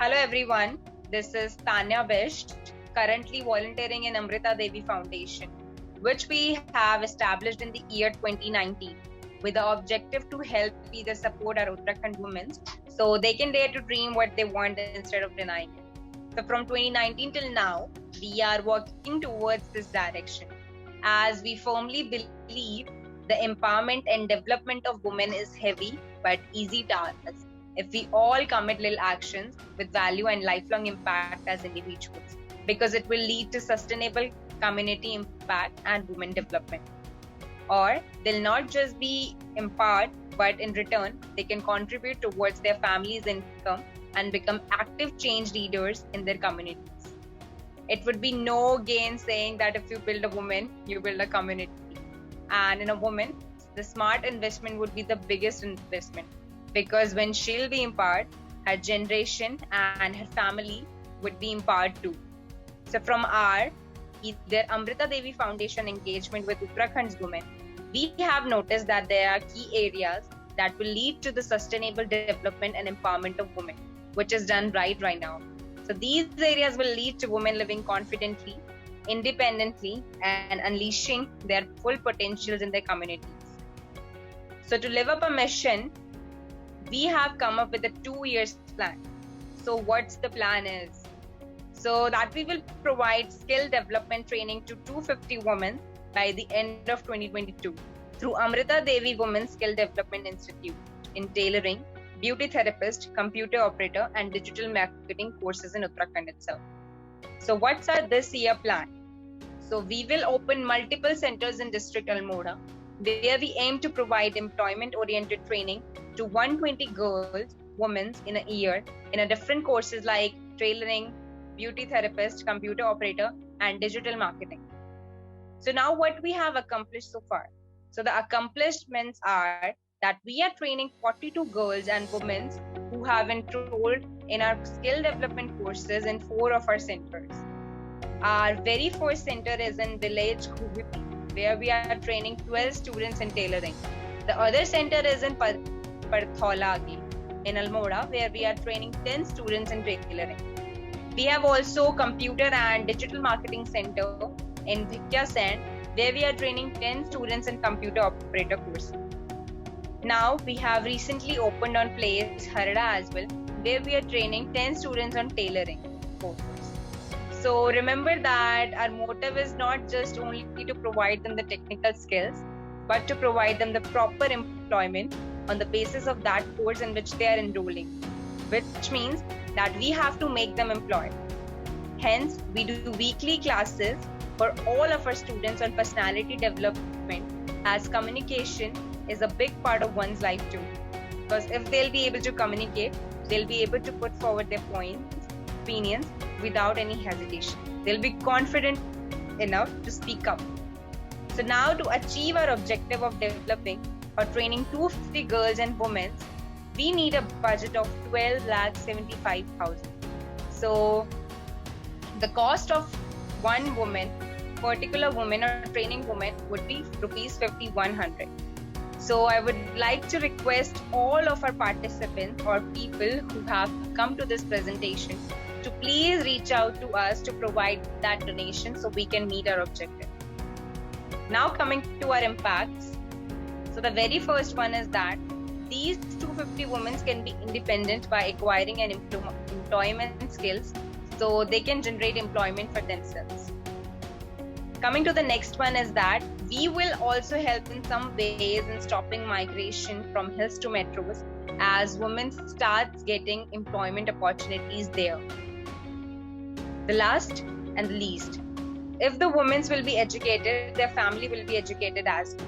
Hello everyone, this is Tanya Bisht, currently volunteering in Amrita Devi Foundation, which we have established in the year 2019 with the objective to help either support our Uttarakhand women so they can dare to dream what they want instead of denying it. So from 2019 till now, we are working towards this direction as we firmly believe the empowerment and development of women is heavy but easy task if we all commit little actions with value and lifelong impact as individuals, because it will lead to sustainable community impact and women development. Or they'll not just be empowered, but in return, they can contribute towards their family's income and become active change leaders in their communities. It would be no gain saying that if you build a woman, you build a community. And in a woman, the smart investment would be the biggest investment, because when she'll be empowered, her generation and her family would be empowered too. So from our either Amrita Devi Foundation engagement with Uttarakhand's women, we have noticed that there are key areas that will lead to the sustainable development and empowerment of women, which is done right now. So these areas will lead to women living confidently, independently, and unleashing their full potentials in their communities. So to live up a mission, we have come up with a 2-year plan. So what's the plan is? So that we will provide skill development training to 250 women by the end of 2022 through Amrita Devi Women's Skill Development Institute in tailoring, beauty therapist, computer operator, and digital marketing courses in Uttarakhand itself. So what's our this year plan? So we will open multiple centers in District Almora, where we aim to provide employment-oriented training to 120 girls, women in a year in a different courses like tailoring, beauty therapist, computer operator, and digital marketing. So now what we have accomplished so far? So the accomplishments are that we are training 42 girls and women who have enrolled in our skill development courses in 4 of our centers. Our very first center is in village Khubipi, where we are training 12 students in tailoring. The other center is in Partholagi in Almora, where we are training 10 students in tailoring. We have also computer and digital marketing center in Vikyasan, where we are training 10 students in computer operator course. Now we have recently opened on place Harada as well, where we are training 10 students on tailoring course. So remember that our motive is not just only to provide them the technical skills, but to provide them the proper employment on the basis of that course in which they are enrolling, which means that we have to make them employed. Hence, we do weekly classes for all of our students on personality development, as communication is a big part of one's life too. Because if they'll be able to communicate, they'll be able to put forward their points, opinions without any hesitation. They'll be confident enough to speak up. So now to achieve our objective of developing or training 250 girls and women, we need a budget of 12,75,000. So the cost of one woman, particular woman or training woman, would be rupees 5,100. So I would like to request all of our participants or people who have come to this presentation to please reach out to us to provide that donation so we can meet our objective. Now coming to our impacts. So the very first one is that these 250 women can be independent by acquiring an employment skills so they can generate employment for themselves. Coming to the next one is that we will also help in some ways in stopping migration from hills to metros as women start getting employment opportunities there. The last and the least, if the women will be educated, their family will be educated as well.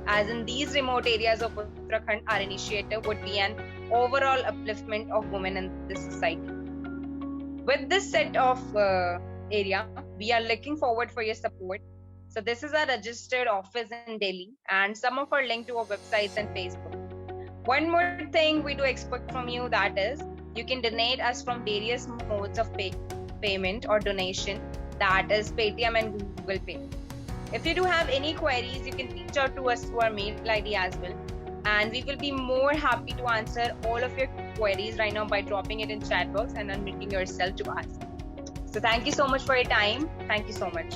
As in these remote areas of Uttarakhand, our initiative would be an overall upliftment of women in this society. With this set of area, we are looking forward for your support. So this is our registered office in Delhi and some of our link to our websites and Facebook. One more thing we do expect from you, that is, you can donate us from various modes of payment or donation, that is Paytm and Google Pay. If you do have any queries, you can reach out to us through our mail ID as well. And we will be more happy to answer all of your queries right now by dropping it in chat box and unmuting yourself to ask. So thank you so much for your time. Thank you so much.